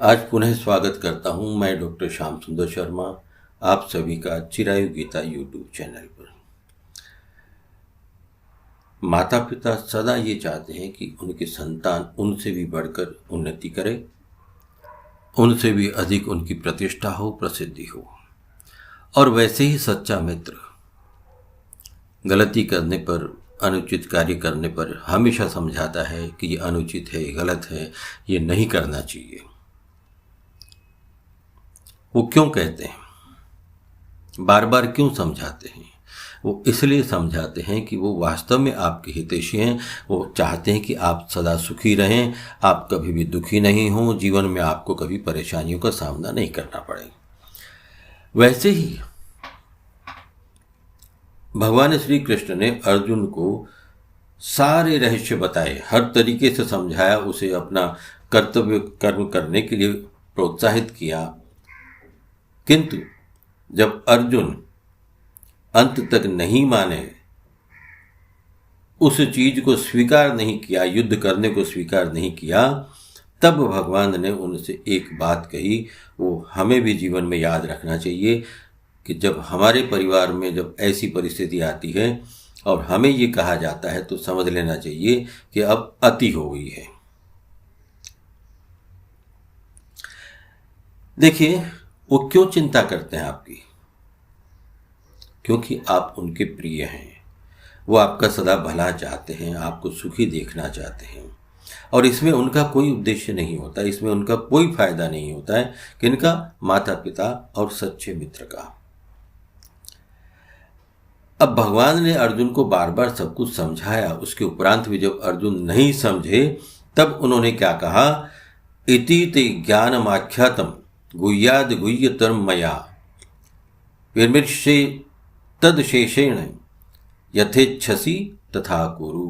आज पुनः स्वागत करता हूं मैं डॉक्टर श्याम सुंदर शर्मा आप सभी का चिरायु गीता यूट्यूब चैनल पर। माता पिता सदा ये चाहते हैं कि उनके संतान उनसे भी बढ़कर उन्नति करे, उनसे भी अधिक उनकी प्रतिष्ठा हो, प्रसिद्धि हो। और वैसे ही सच्चा मित्र गलती करने पर, अनुचित कार्य करने पर हमेशा समझाता है कि ये अनुचित है, गलत है, ये नहीं करना चाहिए। वो क्यों कहते हैं, बार बार क्यों समझाते हैं? वो इसलिए समझाते हैं कि वो वास्तव में आपके हितैषी हैं। वो चाहते हैं कि आप सदा सुखी रहें, आप कभी भी दुखी नहीं हों, जीवन में आपको कभी परेशानियों का सामना नहीं करना पड़े। वैसे ही भगवान श्री कृष्ण ने अर्जुन को सारे रहस्य बताए, हर तरीके से समझाया, उसे अपना कर्तव्य कर्म करने के लिए प्रोत्साहित किया। किंतु जब अर्जुन अंत तक नहीं माने, उस चीज को स्वीकार नहीं किया, युद्ध करने को स्वीकार नहीं किया, तब भगवान ने उनसे एक बात कही, वो हमें भी जीवन में याद रखना चाहिए कि जब हमारे परिवार में जब ऐसी परिस्थिति आती है और हमें ये कहा जाता है तो समझ लेना चाहिए कि अब अति हो गई है। देखिए, वो क्यों चिंता करते हैं आपकी? क्योंकि आप उनके प्रिय हैं। वो आपका सदा भला चाहते हैं, आपको सुखी देखना चाहते हैं। और इसमें उनका कोई उद्देश्य नहीं होता, इसमें उनका कोई फायदा नहीं होता है। किनका? माता पिता और सच्चे मित्र का। अब भगवान ने अर्जुन को बार बार सब कुछ समझाया, उसके उपरांत भी जब अर्जुन नहीं समझे तब उन्होंने क्या कहा? इति ते ज्ञानमाख्यातम गुह्याद गुह्यतरम मया विमृश्ये तदशेषेण यथेच्छसि तथा कुरु।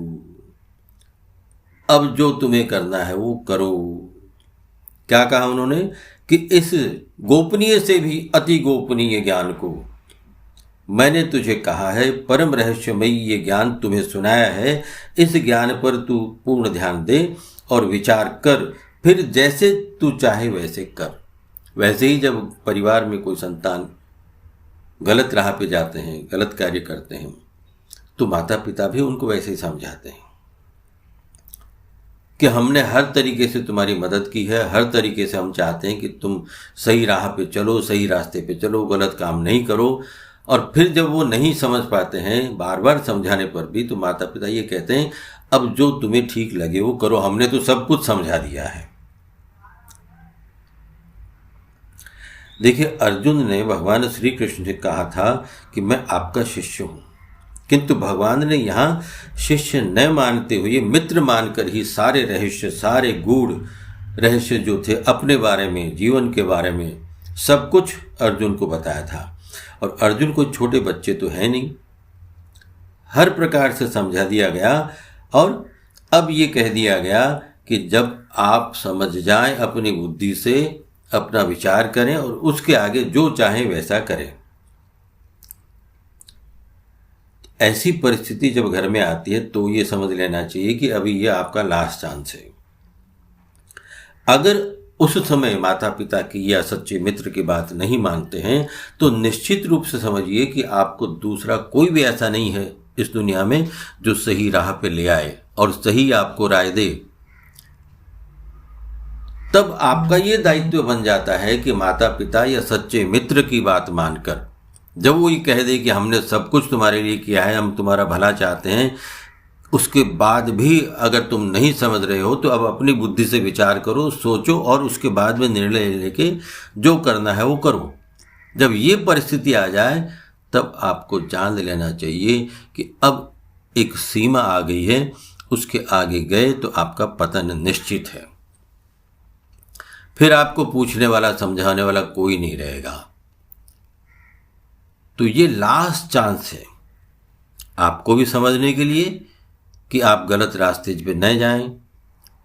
अब जो तुम्हें करना है वो करो। क्या कहा उन्होंने? कि इस गोपनीय से भी अति गोपनीय ज्ञान को मैंने तुझे कहा है, परम रहस्यमयी ये ज्ञान तुम्हें सुनाया है, इस ज्ञान पर तू पूर्ण ध्यान दे और विचार कर, फिर जैसे तू चाहे वैसे कर। वैसे ही जब परिवार में कोई संतान गलत राह पे जाते हैं, गलत कार्य करते हैं, तो माता पिता भी उनको वैसे ही समझाते हैं कि हमने हर तरीके से तुम्हारी मदद की है, हर तरीके से हम चाहते हैं कि तुम सही राह पे चलो, सही रास्ते पे चलो, गलत काम नहीं करो। और फिर जब वो नहीं समझ पाते हैं, बार बार समझाने पर भी, तो माता पिता ये कहते हैं अब जो तुम्हें ठीक लगे वो करो, हमने तो सब कुछ समझा दिया है। देखिए, अर्जुन ने भगवान श्री कृष्ण से कहा था कि मैं आपका शिष्य हूं, किंतु भगवान ने यहाँ शिष्य न मानते हुए मित्र मानकर ही सारे रहस्य, सारे गूढ़ रहस्य जो थे अपने बारे में, जीवन के बारे में, सब कुछ अर्जुन को बताया था। और अर्जुन को छोटे बच्चे तो है नहीं, हर प्रकार से समझा दिया गया। और अब ये कह दिया गया कि जब आप समझ जाएं, अपनी बुद्धि से अपना विचार करें और उसके आगे जो चाहें वैसा करें। ऐसी परिस्थिति जब घर में आती है तो ये समझ लेना चाहिए कि अभी ये आपका लास्ट चांस है। अगर उस समय माता पिता की या सच्चे मित्र की बात नहीं मानते हैं तो निश्चित रूप से समझिए कि आपको दूसरा कोई भी ऐसा नहीं है इस दुनिया में जो सही राह पे ले आए और सही आपको राय दे। तब आपका ये दायित्व बन जाता है कि माता पिता या सच्चे मित्र की बात मानकर, जब वो ये कह दे कि हमने सब कुछ तुम्हारे लिए किया है, हम तुम्हारा भला चाहते हैं, उसके बाद भी अगर तुम नहीं समझ रहे हो तो अब अपनी बुद्धि से विचार करो, सोचो और उसके बाद में निर्णय लेके जो करना है वो करो। जब ये परिस्थिति आ जाए तब आपको जान लेना चाहिए कि अब एक सीमा आ गई है, उसके आगे गए तो आपका पतन निश्चित है। फिर आपको पूछने वाला, समझाने वाला कोई नहीं रहेगा। तो ये लास्ट चांस है आपको भी समझने के लिए कि आप गलत रास्ते पे न जाएं।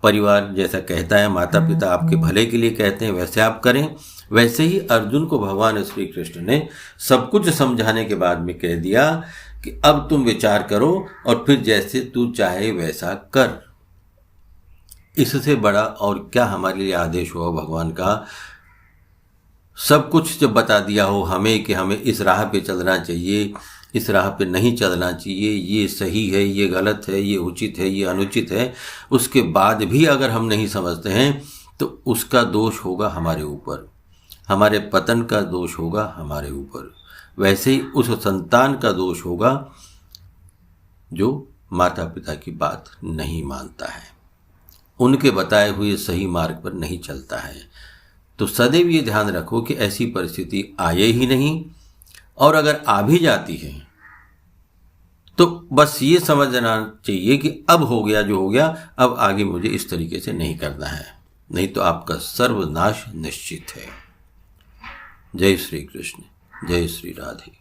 परिवार जैसा कहता है, माता पिता आपके भले के लिए कहते हैं, वैसे आप करें। वैसे ही अर्जुन को भगवान श्री कृष्ण ने सब कुछ समझाने के बाद में कह दिया कि अब तुम विचार करो और फिर जैसे तू चाहे वैसा कर। इससे बड़ा और क्या हमारे लिए आदेश हुआ भगवान का। सब कुछ जब बता दिया हो हमें कि हमें इस राह पे चलना चाहिए, इस राह पे नहीं चलना चाहिए, ये सही है, ये गलत है, ये उचित है, ये अनुचित है, उसके बाद भी अगर हम नहीं समझते हैं तो उसका दोष होगा हमारे ऊपर, हमारे पतन का दोष होगा हमारे ऊपर। वैसे ही उस संतान का दोष होगा जो माता पिता की बात नहीं मानता है, उनके बताए हुए सही मार्ग पर नहीं चलता है। तो सदैव ये ध्यान रखो कि ऐसी परिस्थिति आए ही नहीं, और अगर आ भी जाती है तो बस ये समझना चाहिए कि अब हो गया जो हो गया, अब आगे मुझे इस तरीके से नहीं करना है, नहीं तो आपका सर्वनाश निश्चित है। जय श्री कृष्ण, जय श्री राधे।